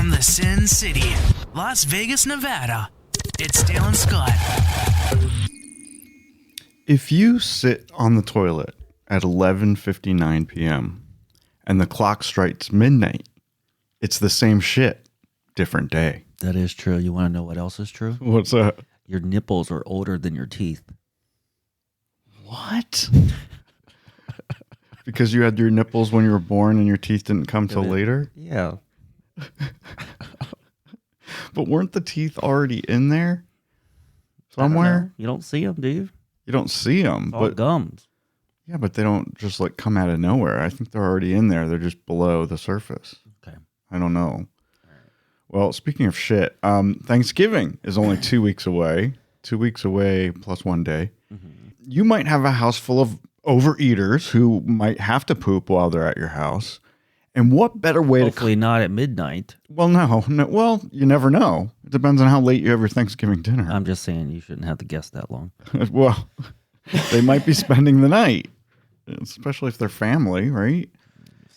From the Sin City, Las Vegas, Nevada, it's Dale and Scott. If you sit on the toilet at 11:59 p.m. and the clock strikes midnight, it's the same shit, different day. That is true. You want to know what else is true? What's that? Your nipples are older than your teeth. What? Because you had your nipples when you were born and your teeth didn't come till later? Yeah. But weren't the teeth already in there somewhere? You don't see them, do you? You don't see them. It's all gums. Yeah, but they don't just like come out of nowhere. I think they're already in there. They're just below the surface. Okay. I don't know. Well, speaking of shit, Thanksgiving is only 2 weeks away. 2 weeks away plus 1 day. Mm-hmm. You might have a house full of overeaters who might have to poop while they're at your house. And what better way Hopefully not at midnight. Well, no. Well, you never know. It depends on how late you have your Thanksgiving dinner. I'm just saying you shouldn't have to guess that long. Well, they might be spending the night, especially if they're family, right?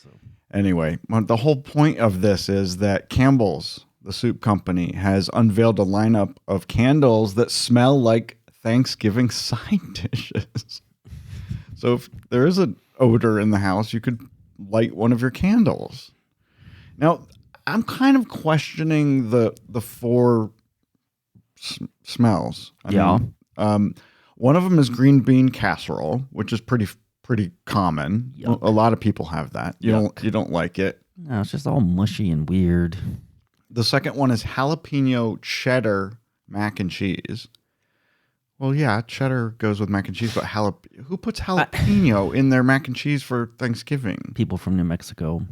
So. Anyway, the whole point of this is that Campbell's, the soup company, has unveiled a lineup of candles that smell like Thanksgiving side dishes. So if there is an odor in the house, you could light one of your candles. Now, I'm kind of questioning the four smells. I mean, one of them is green bean casserole, which is pretty common. Yuck. A lot of people have that. You don't like it. No, it's just all mushy and weird. The second one is jalapeno cheddar mac and cheese. Well, yeah, cheddar goes with mac and cheese, but who puts jalapeno in their mac and cheese for Thanksgiving? People from New Mexico.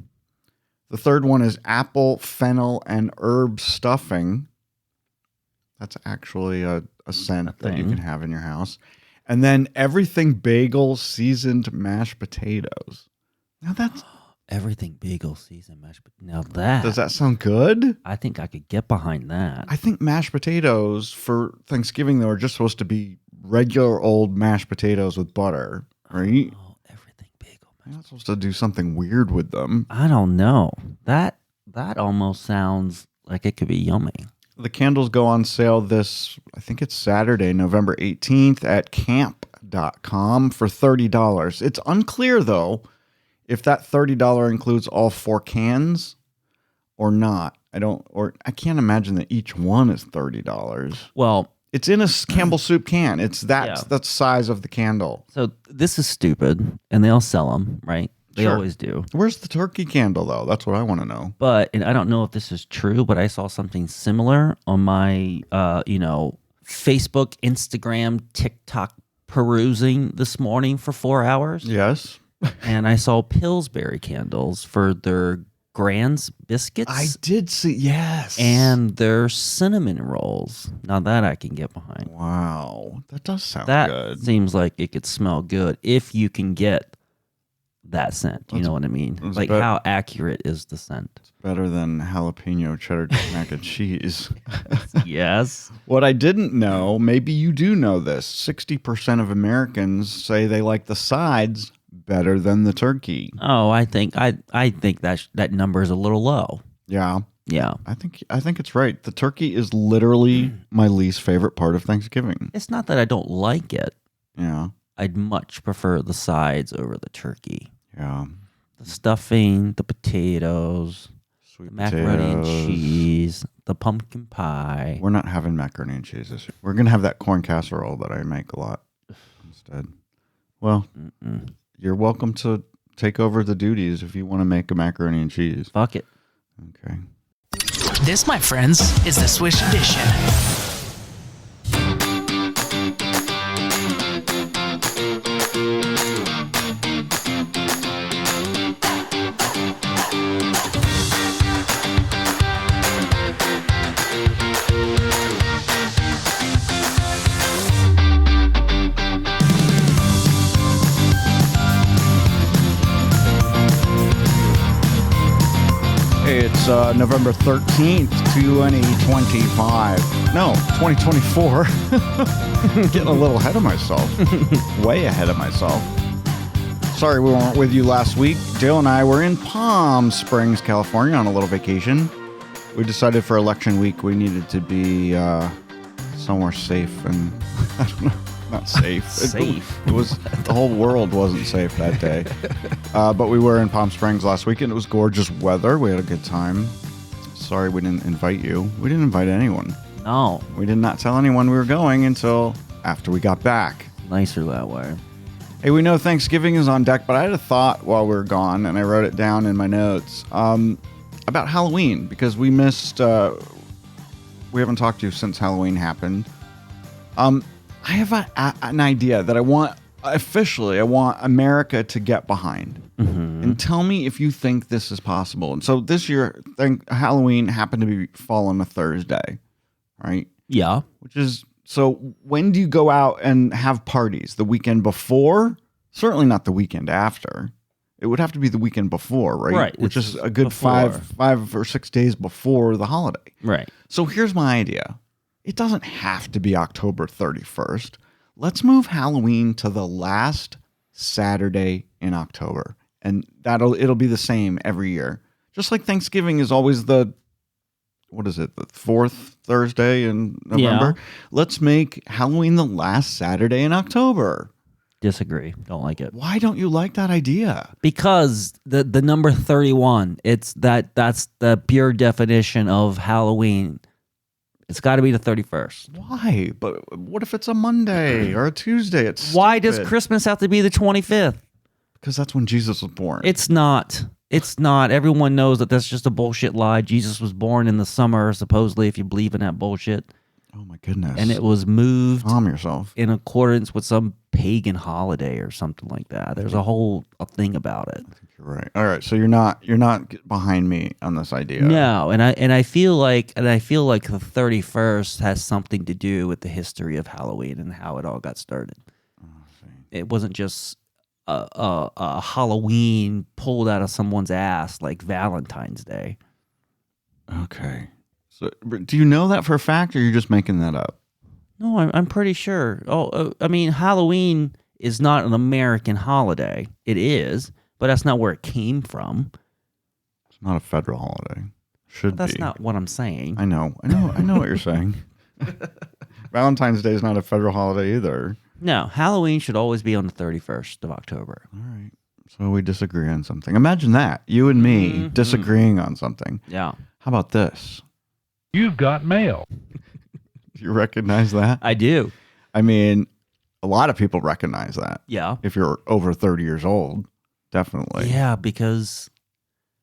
The third one is apple, fennel, and herb stuffing. That's actually a scent that you can have in your house. And then everything bagel seasoned mashed potatoes. Now that's... Everything bagel seasoned mashed potatoes. Now that... Does that sound good? I think I could get behind that. I think mashed potatoes for Thanksgiving, though, are just supposed to be regular old mashed potatoes with butter, right? Oh, everything bagel. You're not supposed to do something weird with them. I don't know. That almost sounds like it could be yummy. The candles go on sale I think it's Saturday, November 18th at camp.com for $30. It's unclear, though, if that $30 includes all 4 cans or not. I can't imagine that each one is $30. Well, it's in a Campbell soup can. It's the size of the candle. So this is stupid, and they'll sell them, right? They always do. Where's the turkey candle, though? That's what I want to know. And I don't know if this is true, but I saw something similar on my, Facebook, Instagram, TikTok perusing this morning for 4 hours. Yes. And I saw Pillsbury candles for their Grand's biscuits. I did see, yes. And their cinnamon rolls. Now that I can get behind. Wow. That does sound good. That seems like it could smell good if you can get that scent. You know what I mean? Like how accurate is the scent? It's better than jalapeno cheddar mac and cheese. Yes. What I didn't know, maybe you do know this, 60% of Americans say they like the sides better than the turkey. Oh, I think that number is a little low. Yeah. Yeah. I think it's right. The turkey is literally my least favorite part of Thanksgiving. It's not that I don't like it. Yeah. I'd much prefer the sides over the turkey. Yeah. The stuffing, the potatoes, Sweet the macaroni and cheese, the pumpkin pie. We're not having macaroni and cheese this year. We're going to have that corn casserole that I make a lot instead. Well, you're welcome to take over the duties if you want to make a macaroni and cheese. Fuck it. Okay. This, my friends, is the Swish Edition. It's November 13th, 2025. No, 2024. Getting a little ahead of myself. Way ahead of myself. Sorry we weren't with you last week. Dale and I were in Palm Springs, California on a little vacation. We decided for election week we needed to be somewhere safe and I don't know, not safe. Safe. It was the whole world wasn't safe that day. But we were in Palm Springs last weekend. It was gorgeous weather. We had a good time. Sorry we didn't invite you. We didn't invite anyone. No. We did not tell anyone we were going until after we got back. Nicer that way. Hey, we know Thanksgiving is on deck, but I had a thought while we were gone, and I wrote it down in my notes, about Halloween, because we missed, we haven't talked to you since Halloween happened. I have an idea that I want America to get behind. Mm-hmm. And tell me if you think this is possible. And so this year, Halloween happened to fall on a Thursday, right? Yeah. Which is... So when do you go out and have parties? The weekend before? Certainly not the weekend after. It would have to be the weekend before, right? Right. Which is a good five or 6 days before the holiday. Right. So here's my idea. It doesn't have to be October 31st. Let's move Halloween to the last Saturday in October. And it'll be the same every year. Just like Thanksgiving is always the fourth Thursday in November? Yeah. Let's make Halloween the last Saturday in October. Disagree. Don't like it. Why don't you like that idea? Because the number 31, that's the pure definition of Halloween. It's got to be the 31st. Why? But what if it's a Monday or a Tuesday? Why does Christmas have to be the 25th? Because that's when Jesus was born. It's not. It's not. Everyone knows that that's just a bullshit lie. Jesus was born in the summer, supposedly, if you believe in that bullshit. Oh, my goodness. And it was moved Calm yourself. in accordance with some pagan holiday or something like that. There's a whole thing about it. I think you're right. All right, so you're not behind me on this idea. No, and I feel like the 31st has something to do with the history of Halloween and how it all got started. Oh, it wasn't just a Halloween pulled out of someone's ass like Valentine's Day. Okay. So, do you know that for a fact, or you're just making that up? No, I'm pretty sure. I mean, Halloween is not an American holiday. It is, but that's not where it came from. It's not a federal holiday. Should that's be. Not what I'm saying. I know what you're saying. Valentine's Day is not a federal holiday either. No, Halloween should always be on the 31st of October. All right. So we disagree on something. Imagine that. You and me disagreeing on something. Yeah. How about this? You've got mail. Do you recognize that? I do. I mean, a lot of people recognize that. Yeah. If you're over 30 years old, definitely. Yeah, because...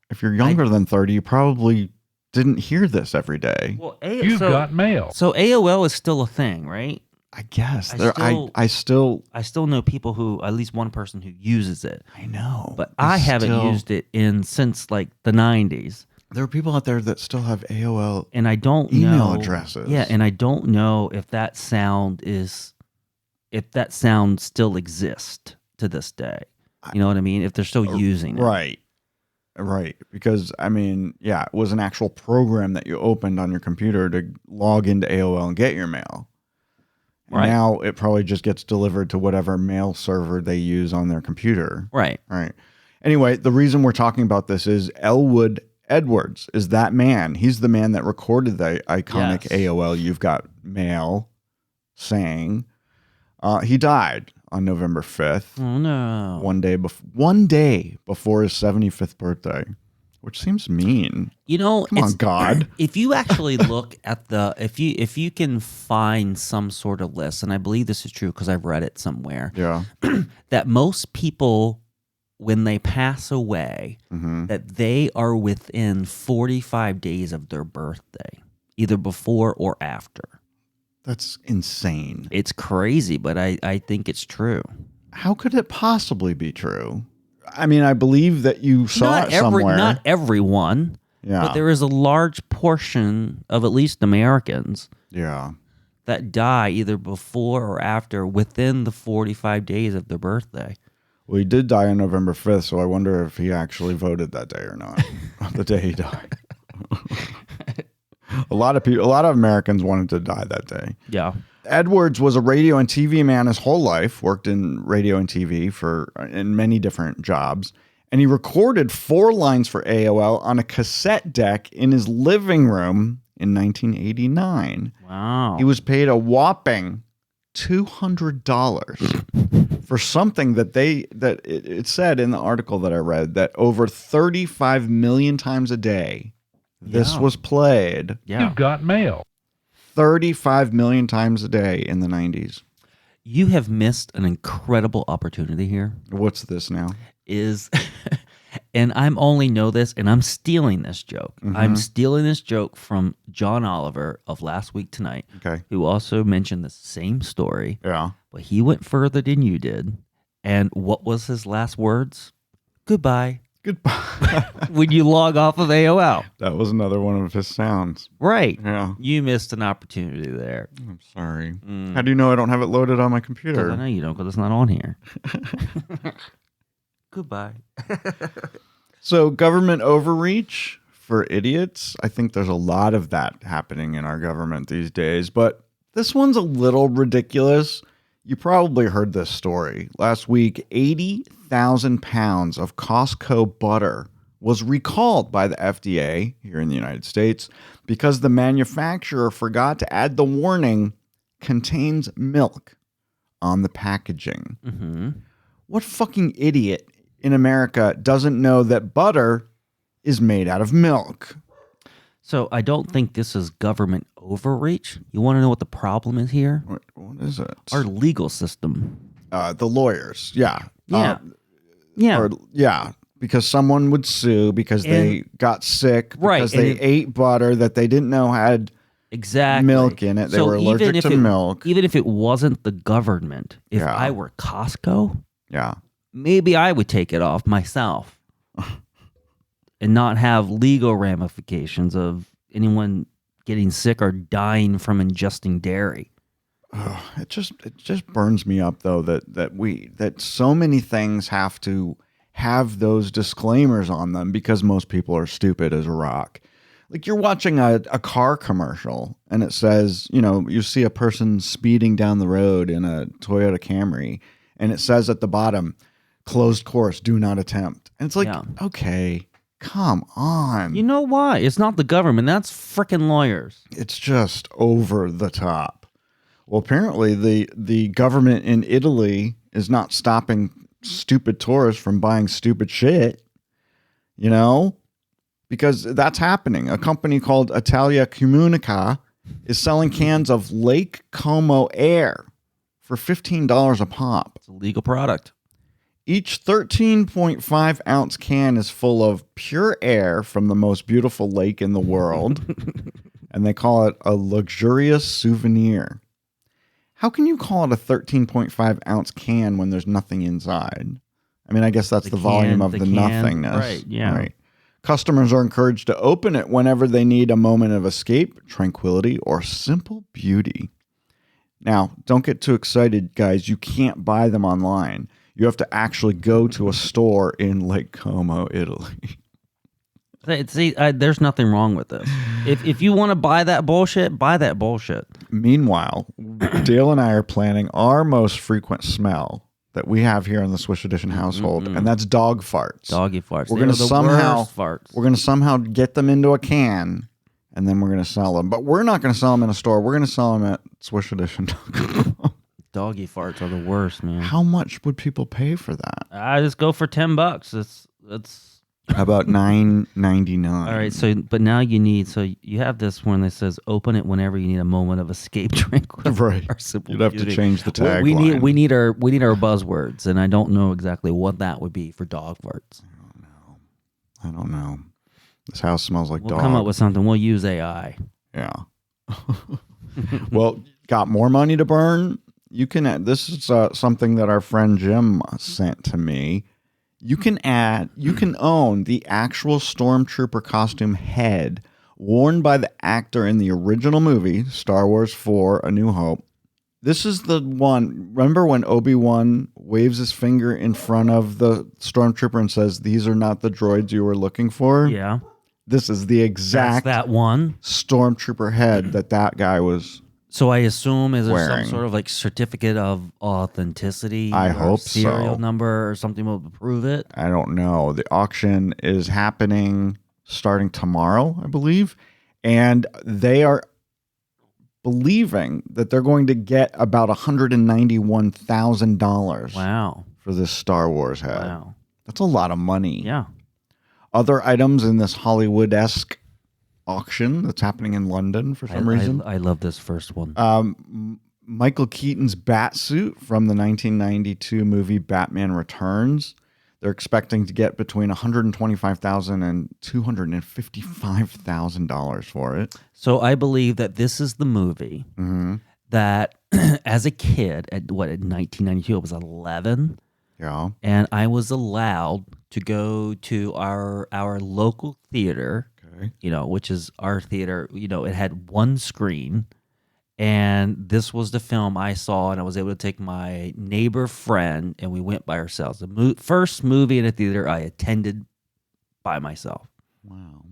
If you're younger than 30, you probably didn't hear this every day. Well, You've got mail. So AOL is still a thing, right? I guess. I still know people who, at least one person who uses it. I know. But I haven't used it since like the 90s. There are people out there that still have AOL and I don't email addresses. Yeah, and I don't know if that sound still exists to this day. You know what I mean? If they're still using it. Right. Because, I mean, yeah, it was an actual program that you opened on your computer to log into AOL and get your mail. And now it probably just gets delivered to whatever mail server they use on their computer. Right. Anyway, the reason we're talking about this is Elwood Edwards is that man. He's the man that recorded the iconic AOL You've Got Mail saying. He died on November 5th. Oh, no. One day before his 75th birthday, which seems mean. You know, come on, God. If you actually look at if you can find some sort of list, and I believe this is true because I've read it somewhere. Yeah. That most people, when they pass away, that they are within 45 days of their birthday, either before or after. That's insane. It's crazy, but I think it's true. How could it possibly be true? I mean, I believe that you saw it somewhere. Not everyone, but there is a large portion of at least Americans that die either before or after within the 45 days of their birthday. Well, he did die on November 5th, so I wonder if he actually voted that day or not, the day he died. A lot of Americans wanted to die that day. Yeah. Edwards was a radio and TV man his whole life, worked in radio and TV in many different jobs. And he recorded 4 lines for AOL on a cassette deck in his living room in 1989. Wow. He was paid a whopping $200 for something that it said in the article that I read that over 35 million times a day this was played. Yeah. You've got mail. 35 million times a day in the 90s. You have missed an incredible opportunity here. What's this now? And I'm only know this, and I'm stealing this joke. Mm-hmm. I'm stealing this joke from John Oliver of Last Week Tonight, who also mentioned the same story. Yeah. But he went further than you did. And what was his last words? Goodbye. Goodbye. When you log off of AOL. That was another one of his sounds. Right. Yeah. You missed an opportunity there. I'm sorry. How do you know I don't have it loaded on my computer? I know you don't, because it's not on here. Goodbye. So government overreach for idiots. I think there's a lot of that happening in our government these days, but this one's a little ridiculous. You probably heard this story. Last week, 80,000 pounds of Costco butter was recalled by the FDA here in the United States because the manufacturer forgot to add the warning contains milk on the packaging. Mm-hmm. What fucking idiot in America doesn't know that butter is made out of milk? So I don't think this is government overreach. You want to know what the problem is here? What is it? Our legal system. The lawyers. Yeah. Yeah. Because someone would sue because they got sick because they ate butter that they didn't know had milk in it. They were allergic to milk. Even if it wasn't the government, if I were Costco, maybe I would take it off myself and not have legal ramifications of anyone getting sick or dying from ingesting dairy. It just burns me up though that so many things have to have those disclaimers on them because most people are stupid as a rock. Like you're watching a car commercial and it says, you see a person speeding down the road in a Toyota Camry and it says at the bottom, closed course, do not attempt. And it's like, okay, come on. You know why? It's not the government. That's frickin' lawyers. It's just over the top. Well, apparently the government in Italy is not stopping stupid tourists from buying stupid shit, because that's happening. A company called Italia Comunica is selling cans of Lake Como air for $15 a pop. It's a legal product. Each 13.5 ounce can is full of pure air from the most beautiful lake in the world, and they call it a luxurious souvenir. How can you call it a 13.5 ounce can when there's nothing inside? I mean, I guess that's the volume of the nothingness. Right, yeah. Right. Customers are encouraged to open it whenever they need a moment of escape, tranquility, or simple beauty. Now, don't get too excited, guys. You can't buy them online. You have to actually go to a store in Lake Como, Italy. See, there's nothing wrong with this. If you want to buy that bullshit, buy that bullshit. Meanwhile, Dale and I are planning our most frequent smell that we have here in the Swish Edition household, and that's dog farts. Doggy farts. We're going to somehow get them into a can, and then we're going to sell them. But we're not going to sell them in a store. We're going to sell them at swishedition.com. Doggy farts are the worst, man. How much would people pay for that? I just go for $10. It's How about $9.99? All right, but now you have this one that says open it whenever you need a moment of escape, tranquility, right? or simple You'd have beauty. to change the tagline. We need our buzzwords, and I don't know exactly what that would be for dog farts. I don't know. This house smells like dog. We'll come up with something. We'll use AI. Yeah. Well, got more money to burn? You can. This is something that our friend Jim sent to me. You can own the actual Stormtrooper costume head worn by the actor in the original movie, Star Wars 4, A New Hope. This is the one, remember when Obi-Wan waves his finger in front of the Stormtrooper and says, "These are not the droids you were looking for"? Yeah. This is the exact that one Stormtrooper head that guy was So I assume is there wearing. some sort of like certificate of authenticity? I or hope serial so. number or something will prove it? I don't know. The auction is happening starting tomorrow, I believe. And they are believing that they're going to get about $191,000 Wow. for this Star Wars head. Wow. That's a lot of money. Yeah. Other items in this Hollywood-esque auction that's happening in London for some reason. I love this first one. Michael Keaton's bat suit from the 1992 movie Batman Returns. They're expecting to get between $125,000 and $255,000 for it. So I believe that this is the movie that, as a kid, at 1992, I was 11. Yeah. And I was allowed to go to our local theater, which is our theater. It had one screen, and this was the film I saw, and I was able to take my neighbor friend, and we went by ourselves. The first movie in a theater I attended by myself. Wow.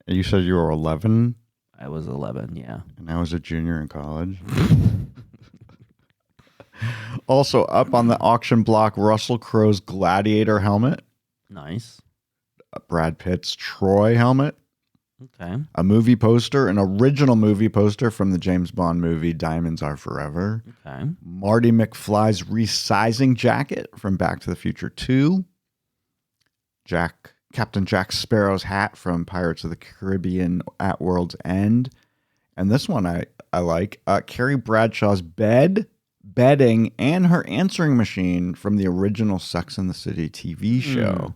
You said you were 11? I was 11, yeah. And I was a junior in college. Also, up on the auction block, Russell Crowe's Gladiator helmet. Nice. Brad Pitt's Troy helmet. Okay. A movie poster, an original movie poster from the James Bond movie Diamonds Are Forever. Okay. Marty McFly's resizing jacket from Back to the Future 2. Captain Jack Sparrow's hat from Pirates of the Caribbean at World's End. And this one I like. Carrie Bradshaw's bedding, and her answering machine from the original Sex and the City TV show.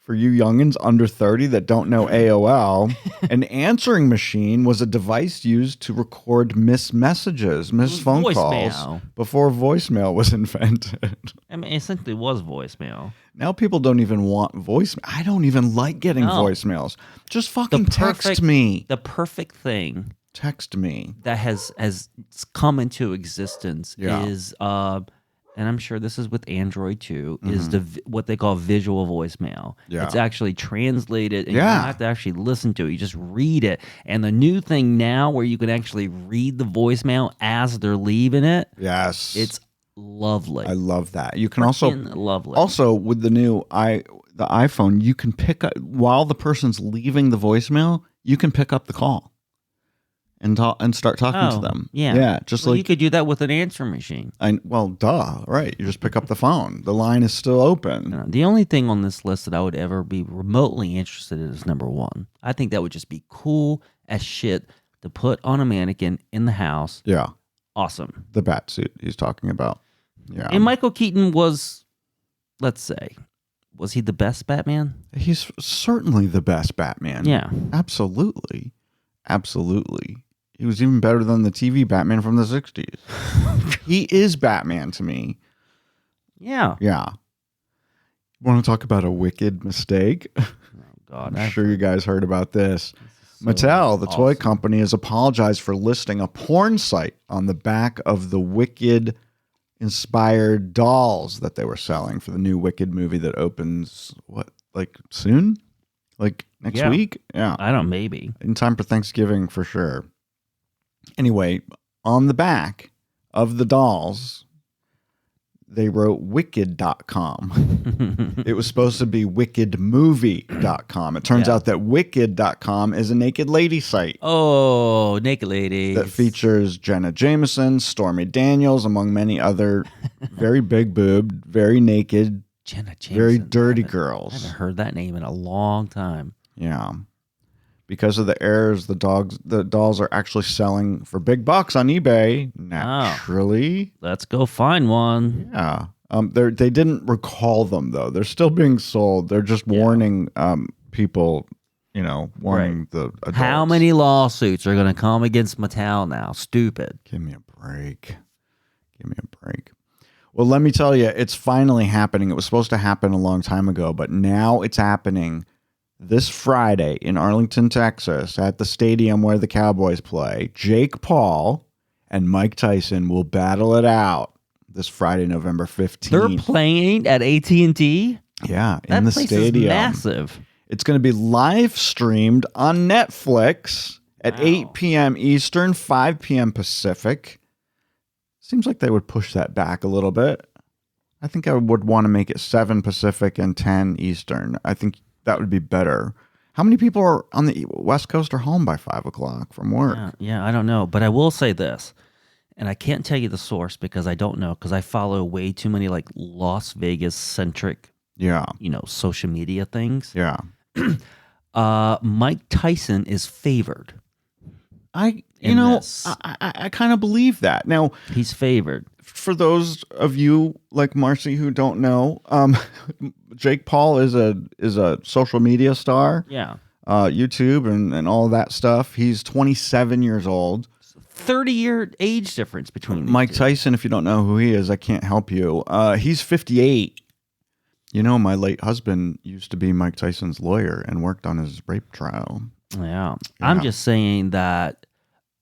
For you youngins under 30 that don't know AOL, an answering machine was a device used to record missed messages, missed phone calls before voicemail was invented. I mean, essentially it was voicemail. Now people don't even want voicemail. I don't even like getting voicemails. Just fucking text me. The perfect thing. Text me. That has come into existence is, and I'm sure this is with Android too, is what they call visual voicemail. Yeah. It's actually translated, and you don't have to actually listen to it. You just read it. And the new thing now where you can actually read the voicemail as they're leaving it. Yes. It's lovely. I love that. You can also lovely. With the new the iPhone, you can pick up while the person's leaving the voicemail, you can pick up the call. And start talking to them. Yeah. Just you could do that with an answering machine. Right. You just pick up the phone. The line is still open. The only thing on this list that I would ever be remotely interested in is number one. I think that would just be cool as shit to put on a mannequin in the house. Yeah. Awesome. The bat suit he's talking about. Yeah. And Michael Keaton was, let's say, was he the best Batman? He's certainly the best Batman. Yeah. Absolutely. He was even better than the TV Batman from the 60s. He is Batman to me. Yeah. Yeah. Want to talk about a wicked mistake? Oh, God. I'm sure you guys heard about this. Mattel, the toy company, has apologized for listing a porn site on the back of the Wicked inspired dolls that they were selling for the new Wicked movie that opens, soon? Like next week? Yeah. I don't know, maybe. In time for Thanksgiving for sure. Anyway, on the back of the dolls, they wrote wicked.com. It was supposed to be wickedmovie.com. It turns out that wicked.com is a naked lady site. Oh, naked ladies. That features Jenna Jameson, Stormy Daniels, among many other very big boobed, very naked, Jenna Jameson, very dirty girls. I haven't heard that name in a long time. Yeah. Because of the errors, the dolls are actually selling for big bucks on eBay. Naturally. Let's go find one. Yeah. They didn't recall them, though. They're still being sold. They're just warning people, warning the adults. How many lawsuits are going to come against Mattel now? Stupid. Give me a break. Well, let me tell you, it's finally happening. It was supposed to happen a long time ago, but now it's happening this Friday in Arlington, Texas, at the stadium where the Cowboys play. Jake Paul and Mike Tyson will battle it out this Friday, November 15th. They're playing at AT&T? Yeah, in the stadium. Is massive. It's going to be live streamed on Netflix at 8 p.m. Eastern, 5 p.m. Pacific. Seems like they would push that back a little bit. I think I would want to make it 7 Pacific and 10 Eastern. I think that would be better. How many people are on the West Coast are home by 5 o'clock from work? Yeah, I don't know. But I will say this, and I can't tell you the source because I don't know, because I follow way too many like Las Vegas-centric, social media things. Yeah. Mike Tyson is favored. I kind of believe that. Now, he's favored. For those of you like Marcy who don't know, Jake Paul is a social media star. Yeah. YouTube and all that stuff. He's 27 years old. 30-year age difference between Mike Tyson, if you don't know who he is, I can't help you. He's 58. You know, my late husband used to be Mike Tyson's lawyer and worked on his rape trial. Yeah. I'm just saying that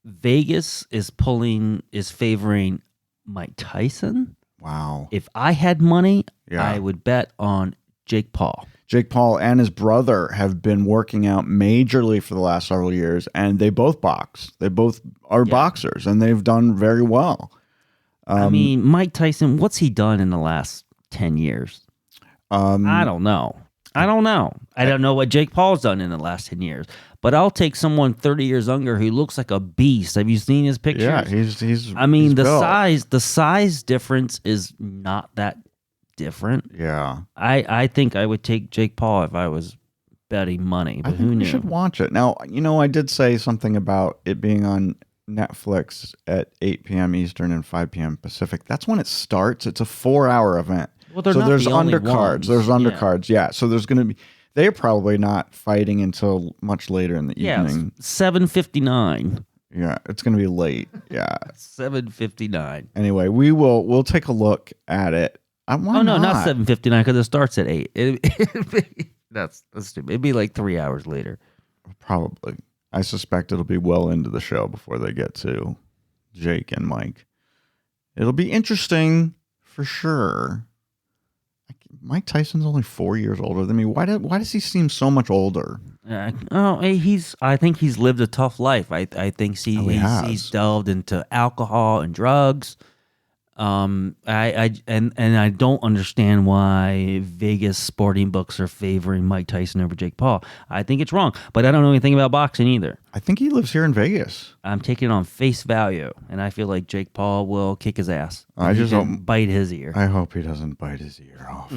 Vegas is favoring Mike Tyson. Wow. If I had money, I would bet on Jake Paul. Jake Paul and his brother have been working out majorly for the last several years, and they both box. They both are boxers, and they've done very well. I mean, Mike Tyson, what's he done in the last 10 years? I don't know. I don't know what Jake Paul's done in the last 10 years. But I'll take someone 30 years younger who looks like a beast. Have you seen his pictures? Yeah, he's. I mean, he's the size difference is not that different. Yeah, I think I would take Jake Paul if I was betting money. But who knew? You should watch it. Now, I did say something about it being on Netflix at 8 p.m. Eastern and 5 p.m. Pacific. That's when it starts. It's a 4-hour event. Well, there's undercards. There's undercards. Yeah. So there's going to be. They're probably not fighting until much later in the evening. 7:59. Yeah, it's going to be late. Yeah. 7:59. Anyway, we'll take a look at it. Why not 7:59 because it starts at 8. That's stupid. It'd be like 3 hours later. Probably. I suspect it'll be well into the show before they get to Jake and Mike. It'll be interesting for sure. Mike Tyson's only 4 years older than me. Why does he seem so much older? I think he's lived a tough life. I think he's delved into alcohol and drugs. I don't understand why Vegas sporting books are favoring Mike Tyson over Jake Paul. I think it's wrong, but I don't know anything about boxing either. I think he lives here in Vegas. I'm taking it on face value, and I feel like Jake Paul will kick his ass. I just don't bite his ear. I hope he doesn't bite his ear off.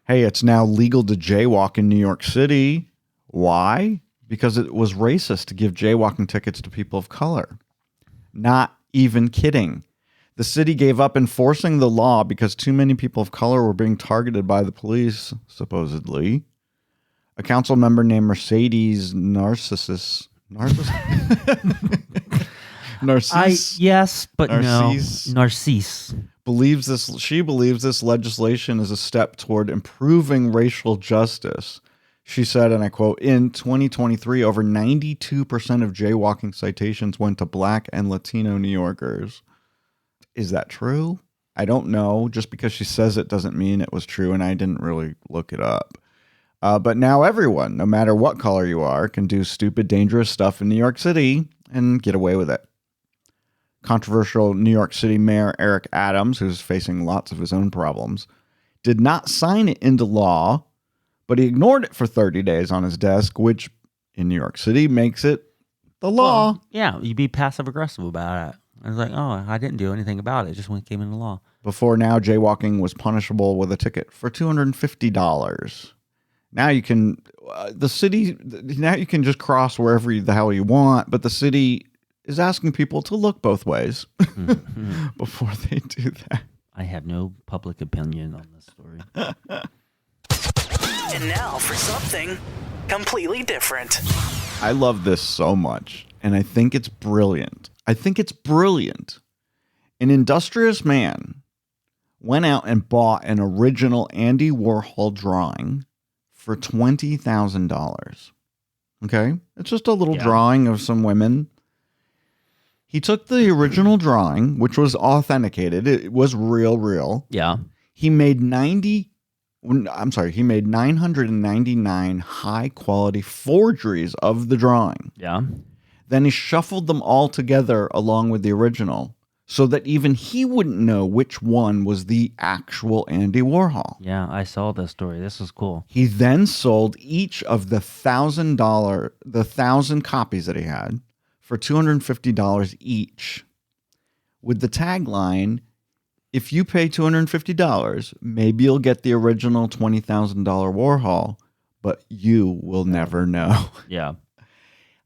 Hey, it's now legal to jaywalk in New York City. Why? Because it was racist to give jaywalking tickets to people of color. Not even kidding. The city gave up enforcing the law because too many people of color were being targeted by the police, supposedly. A council member named Mercedes Narcissus. Yes, but Narcisse. No. Narcisse. She believes this legislation is a step toward improving racial justice. She said, and I quote, in 2023, over 92% of jaywalking citations went to Black and Latino New Yorkers. Is that true? I don't know. Just because she says it doesn't mean it was true, and I didn't really look it up. But now everyone, no matter what color you are, can do stupid, dangerous stuff in New York City and get away with it. Controversial New York City Mayor Eric Adams, who's facing lots of his own problems, did not sign it into law, but he ignored it for 30 days on his desk, which in New York City makes it the law. Well, yeah, you'd be passive-aggressive about it. I was like, oh, I didn't do anything about it. Just when it came into law. Before now, jaywalking was punishable with a ticket for $250. Now you can, now you can just cross wherever the hell you want, but the city is asking people to look both ways before they do that. I have no public opinion on this story. And now for something completely different. I love this so much, and I think it's brilliant. An industrious man went out and bought an original Andy Warhol drawing for $20,000. Okay? It's just a little drawing of some women. He took the original drawing, which was authenticated. It was real. Yeah. He made 999 high-quality forgeries of the drawing. Yeah. Then he shuffled them all together along with the original so that even he wouldn't know which one was the actual Andy Warhol. Yeah, I saw this story. This is cool. He then sold each of the $1,000 copies that he had for $250 each with the tagline, if you pay $250, maybe you'll get the original $20,000 Warhol, but you will never know. Yeah.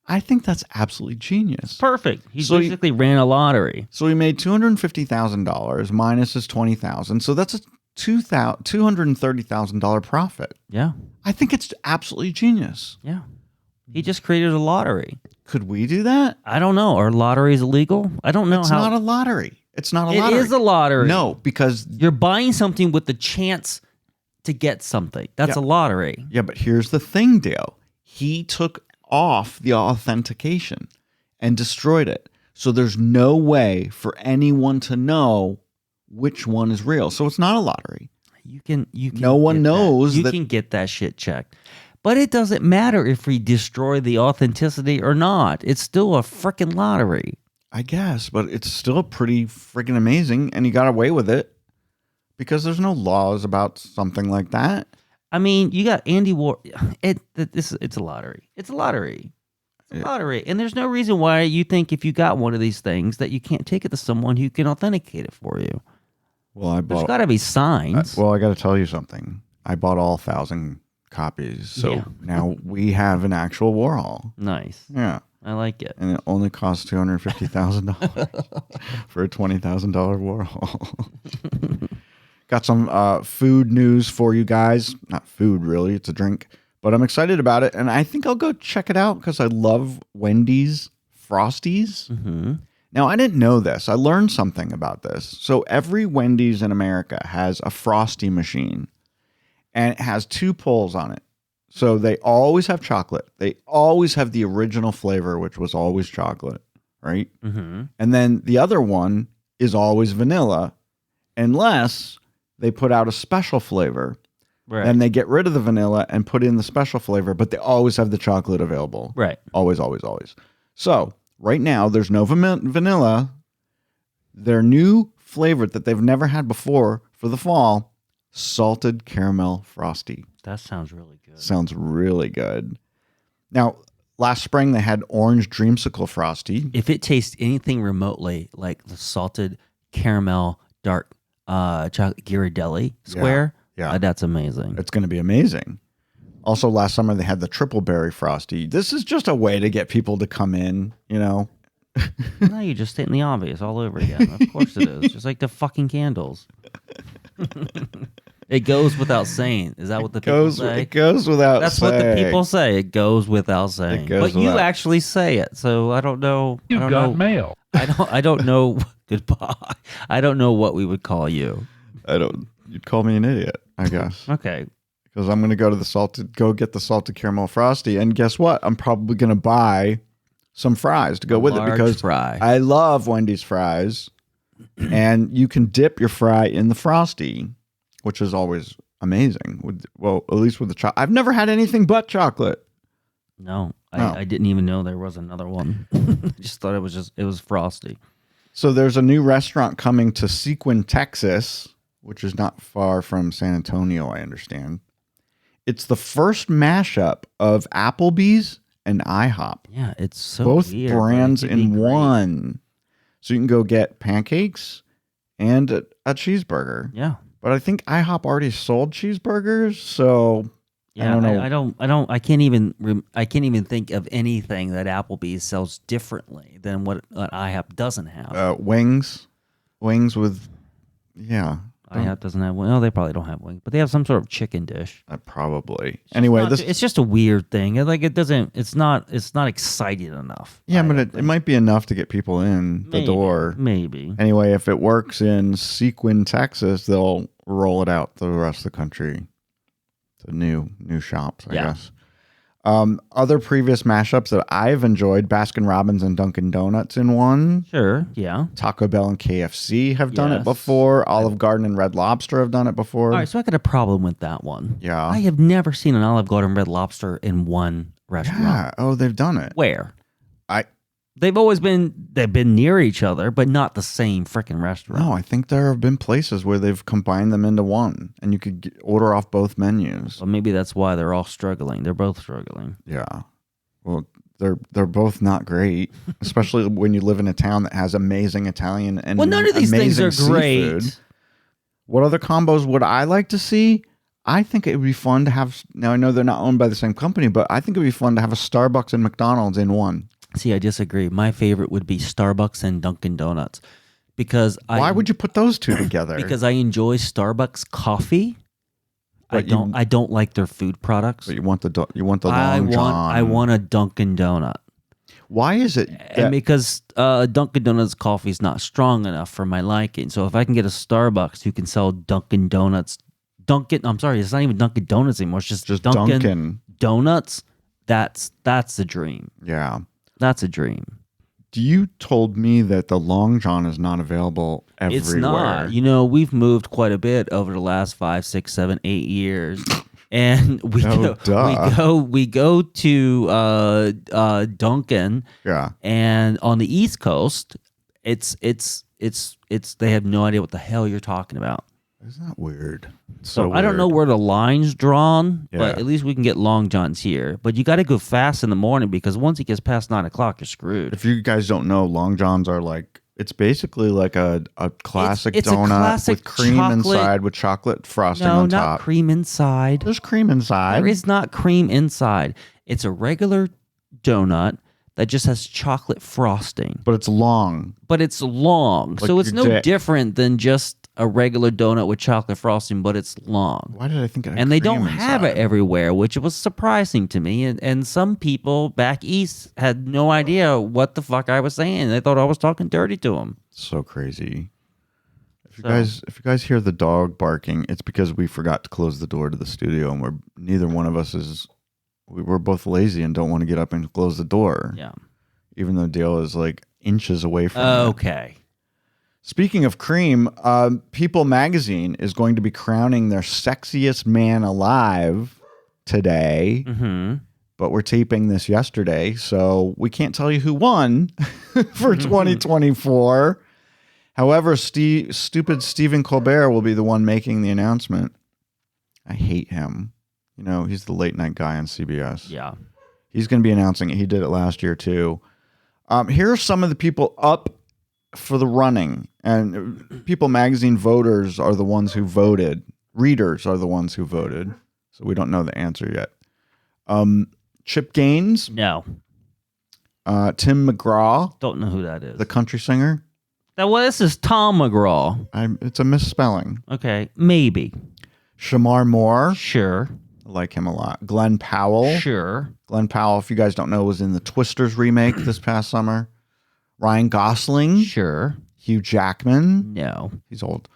I think that's absolutely genius. Perfect. He basically ran a lottery. So he made $250,000 minus his $20,000. So that's a $230,000 profit. Yeah. I think it's absolutely genius. Yeah. He just created a lottery. Could we do that? I don't know. Are lotteries illegal? I don't know It's not a lottery. It's not a lottery. It is a lottery. No, because you're buying something with the chance to get something. That's a lottery. Yeah, but here's the thing, Dale. He took off the authentication and destroyed it. So there's no way for anyone to know which one is real. So it's not a lottery. You can no one knows that. You can get that shit checked. But it doesn't matter if we destroy the authenticity or not. It's still a freaking lottery. I guess, but it's still pretty freaking amazing, and he got away with it because there's no laws about something like that. I mean, you got Andy War. It's a lottery. It's a lottery. It's a lottery, and there's no reason why you think if you got one of these things that you can't take it to someone who can authenticate it for you. Well, there's got to be signs. I got to tell you something. I bought all 1,000 copies, so now we have an actual Warhol. Nice. Yeah. I like it. And it only costs $250,000 for a $20,000 Warhol. Got some food news for you guys. Not food, really. It's a drink. But I'm excited about it. And I think I'll go check it out because I love Wendy's Frosties. Mm-hmm. Now, I didn't know this. I learned something about this. So every Wendy's in America has a Frosty machine. And it has 2 poles on it. So they always have chocolate. They always have the original flavor, which was always chocolate, right? Mm-hmm. And then the other one is always vanilla, unless they put out a special flavor. Right. And they get rid of the vanilla and put in the special flavor, but they always have the chocolate available. Right. Always, always, always. So right now, there's no vanilla. Their new flavor that they've never had before for the fall, salted caramel frosty. That sounds really good. Sounds really good. Now, last spring they had orange dreamsicle frosty. If it tastes anything remotely like the salted caramel dark chocolate Ghirardelli square, that's amazing. It's going to be amazing. Also, last summer they had the triple berry frosty. This is just a way to get people to come in, you know. No, you're just stating the obvious all over again. Of course it is. Just like the fucking candles. It goes without saying. Is that what the people say? It goes without saying. That's what the people say. It goes without saying. But you actually say it, so I don't know. You've got mail. I don't know. Goodbye. I don't know what we would call you. You'd call me an idiot, I guess. Okay. Because I'm going to go get the salted caramel frosty, and guess what? I'm probably going to buy some fries to go with it because I love Wendy's fries, and you can dip your fry in the frosty, which is always amazing. At least with the chocolate. I've never had anything but chocolate. No, I didn't even know there was another one. I just thought it was frosty. So there's a new restaurant coming to Sequin, Texas, which is not far from San Antonio, I understand. It's the first mashup of Applebee's and IHOP. Yeah, it's so both weird, brands in one. So you can go get pancakes and a cheeseburger. Yeah. But I think IHOP already sold cheeseburgers, so yeah, I don't know. I can't even think of anything that Applebee's sells differently than what IHOP doesn't have. Wings with IHOP doesn't have wings. Oh, they probably don't have wings, but they have some sort of chicken dish. Probably. Anyway, it's just a weird thing. It's not exciting enough. Yeah, but it might be enough to get people in the door. Maybe. Anyway, if it works in Sequin, Texas, they'll roll it out to the rest of the country. The new shops, I guess. Other previous mashups that I've enjoyed, Baskin Robbins and Dunkin' Donuts in one. Sure, yeah. Taco Bell and KFC have done it before. Olive Garden and Red Lobster have done it before. All right, so I got a problem with that one. Yeah. I have never seen an Olive Garden Red Lobster in one restaurant. Yeah. Oh, they've done it. Where? They've been near each other, but not the same freaking restaurant. No, I think there have been places where they've combined them into one, and you could order off both menus. Well, maybe that's why they're all struggling. They're both struggling. Yeah. Well, they're both not great, especially when you live in a town that has amazing Italian and none of these things are great. Seafood. What other combos would I like to see? I think it would be fun to have. Now I know they're not owned by the same company, but I think it would be fun to have a Starbucks and McDonald's in one. See, I disagree. My favorite would be Starbucks and Dunkin' Donuts because why would you put those two together? Because I enjoy Starbucks coffee. I don't like their food products. But you want the Long John. I want a Dunkin' Donut. Why is it? And because Dunkin' Donuts coffee is not strong enough for my liking. So if I can get a Starbucks who can sell Dunkin' Donuts, I'm sorry, it's not even Dunkin' Donuts anymore. It's just Dunkin' Donuts. That's the dream. Yeah. That's a dream. You told me that the Long John is not available everywhere. It's not. You know, we've moved quite a bit over the last 5, 6, 7, 8 years. And we go to Dunkin'. Yeah. And on the East Coast, it's they have no idea what the hell you're talking about. Isn't that weird? So I don't know where the line's drawn, but at least we can get Long Johns here. But you got to go fast in the morning because once it gets past 9 o'clock, you're screwed. If you guys don't know, Long Johns are like, it's basically like a classic it's donut a classic with cream inside with chocolate frosting on top. No, not cream inside. There's cream inside. There is not cream inside. It's a regular donut that just has chocolate frosting. But it's long. Like so it's no different than just a regular donut with chocolate frosting, but it's long. Why did I think it had And they don't cream have inside? it everywhere, which was surprising to me. And some people back east had no idea what the fuck I was saying. They thought I was talking dirty to them. So crazy. If you guys hear the dog barking, it's because we forgot to close the door to the studio, and neither one of us is. We're both lazy and don't want to get up and close the door. Yeah. Even though Dale is like inches away from it. Okay. Speaking of cream, People Magazine is going to be crowning their sexiest man alive today. Mm-hmm. But we're taping this yesterday, so we can't tell you who won for 2024. However, stupid Stephen Colbert will be the one making the announcement. I hate him. You know, he's the late night guy on CBS. Yeah. He's going to be announcing it. He did it last year, too. Here are some of the people up for the running. And People Magazine voters are the ones who voted. Readers are the ones who voted. So we don't know the answer yet. Chip Gaines. No. Tim McGraw. Don't know who that is. The country singer. This is Tom McGraw. It's a misspelling. Okay. Maybe. Shamar Moore. Sure. I like him a lot. Glenn Powell. Sure. Glenn Powell, if you guys don't know, was in the Twisters remake this past summer. Ryan Gosling. Sure. Hugh Jackman. No. He's old.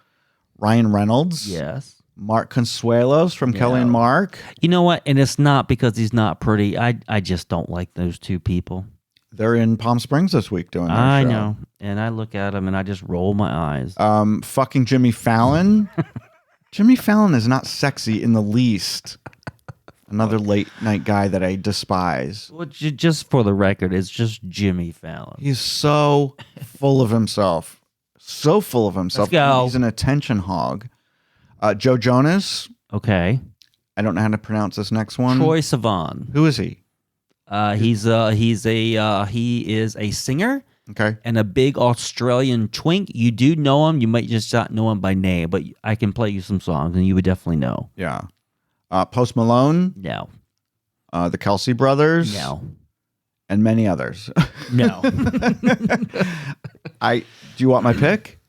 Ryan Reynolds. Yes. Mark Consuelos from Kelly and Mark. You know what? And it's not because he's not pretty. I just don't like those two people. They're in Palm Springs this week doing their show. I know. And I look at them and I just roll my eyes. Fucking Jimmy Fallon. Jimmy Fallon is not sexy in the least. Another late night guy that I despise. Well, just for the record, it's just Jimmy Fallon. He's so full of himself. So full of himself. Let's go. He's an attention hog. Joe Jonas. Okay. I don't know how to pronounce this next one. Troye Sivan. Who is he? He is a singer. Okay. And a big Australian twink. You do know him. You might just not know him by name, but I can play you some songs and you would definitely know. Yeah. Post Malone. No. The Kelsey Brothers. No. And many others. No. Do you want my pick?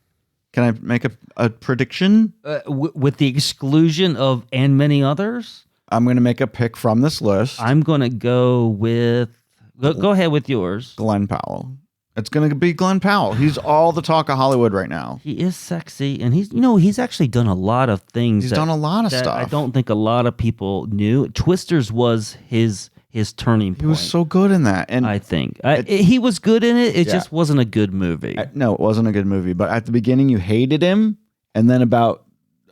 Can I make a prediction? With the exclusion of and many others? I'm going to make a pick from this list. I'm going to go with... Go ahead with yours. Glenn Powell. It's going to be Glenn Powell. He's all the talk of Hollywood right now. He is sexy, and he's actually done a lot of things. He's done a lot of stuff. I don't think a lot of people knew. Twisters was his turning point. He was so good in that. And I think he was good in it. It just wasn't a good movie. No, it wasn't a good movie. But at the beginning, you hated him, and then about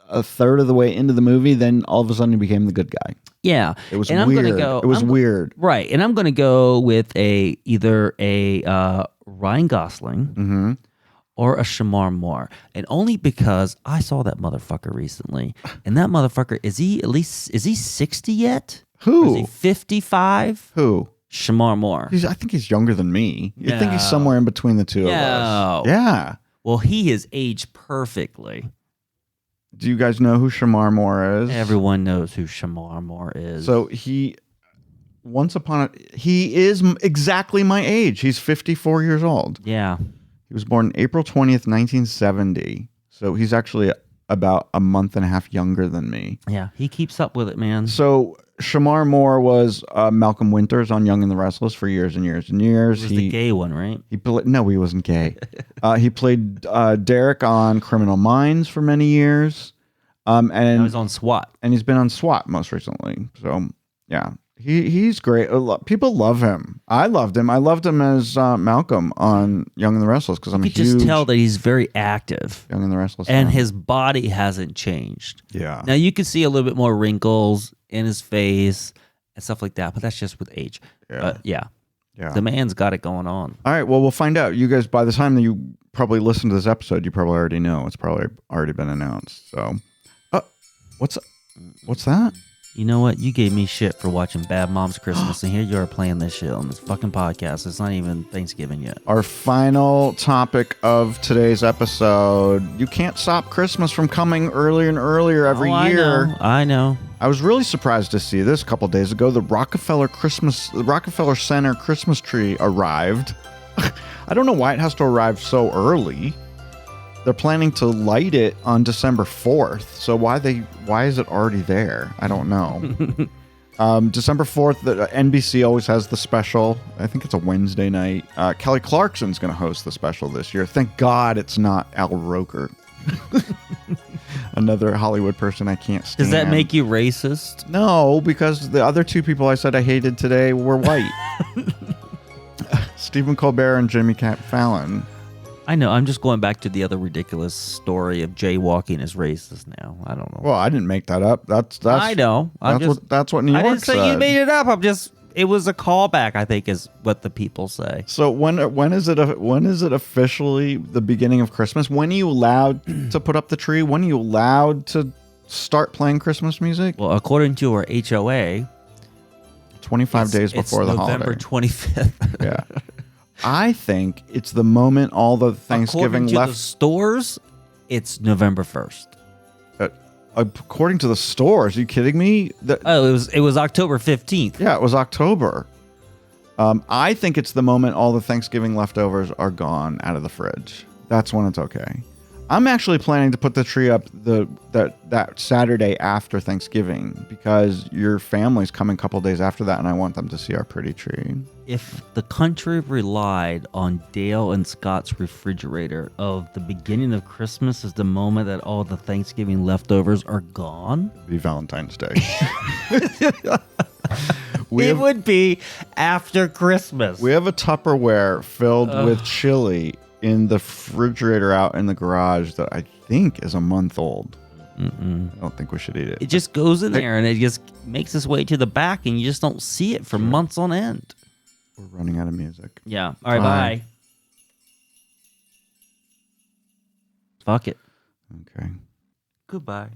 a third of the way into the movie, then all of a sudden he became the good guy. Yeah. It was and weird. I'm gonna go, it was weird. Right. And I'm going to go with either a Ryan Gosling or a Shamar Moore. And only because I saw that motherfucker recently. And that motherfucker, is he 60 yet? Who? Or is he 55? Who? Shamar Moore. I think he's younger than me. You think he's somewhere in between the two of us. Yeah. Well, he is aged perfectly. Do you guys know who Shamar Moore is? Everyone knows who Shamar Moore is. So he is exactly my age. He's 54 years old. Yeah. He was born April 20th, 1970. So he's actually about a month and a half younger than me. Yeah, he keeps up with it, man. So Shamar Moore was Malcolm Winters on Young and the Restless for years and years and years. He was the gay one, right? No, he wasn't gay. He played Derek on Criminal Minds for many years. And he was on SWAT. And he's been on SWAT most recently. So, yeah. He's great. People love him. I loved him. I loved him as Malcolm on Young and the Restless because I'm you can just tell that he's very active. Young and the Restless. And his body hasn't changed. Yeah. Now, you can see a little bit more wrinkles in his face and stuff like that, but that's just with age. Yeah. But yeah. Yeah. The man's got it going on. All right. Well, we'll find out. You guys, by the time that you probably listen to this episode, you probably already know. It's probably already been announced. So, what's that? You know what? You gave me shit for watching Bad Moms Christmas, and here you are playing this shit on this fucking podcast. It's not even Thanksgiving yet. Our final topic of today's episode. You can't stop Christmas from coming earlier and earlier every year. I know. I was really surprised to see this a couple days ago. The Rockefeller Center Christmas tree arrived. I don't know why it has to arrive so early. They're planning to light it on December 4th. So why is it already there? I don't know. December 4th, the NBC always has the special. I think it's a Wednesday night. Kelly Clarkson's going to host the special this year. Thank God it's not Al Roker. Another Hollywood person I can't stand. Does that make you racist? No, because the other two people I said I hated today were white. Stephen Colbert and Jimmy Fallon. I know. I'm just going back to the other ridiculous story of jaywalking is racist now. I don't know. Well, I didn't make that up. That's I know. That's what New York I didn't say said. you made it up. It was a callback, I think, is what the people say. So when is it officially the beginning of Christmas? When are you allowed to put up the tree? When are you allowed to start playing Christmas music? Well, according to our HOA, 25 days before the holiday. November 25th. Yeah. I think it's the moment all the Thanksgiving according to the stores, it's November 1st. According to the stores, are you kidding me? It was October 15th. Yeah, it was October. I think it's the moment all the Thanksgiving leftovers are gone out of the fridge. That's when it's okay. I'm actually planning to put the tree up that Saturday after Thanksgiving because your family's coming a couple days after that, and I want them to see our pretty tree. If the country relied on Dale and Scott's refrigerator of the beginning of Christmas is the moment that all the Thanksgiving leftovers are gone, it'd be Valentine's Day. It would be after Christmas. We have a Tupperware filled with chili in the refrigerator out in the garage that I think is a month old. I don't think we should eat it. It just goes in there and it just makes its way to the back and you just don't see it for months on end. We're running out of music. Yeah. All right, bye. Fuck it. Okay. Goodbye.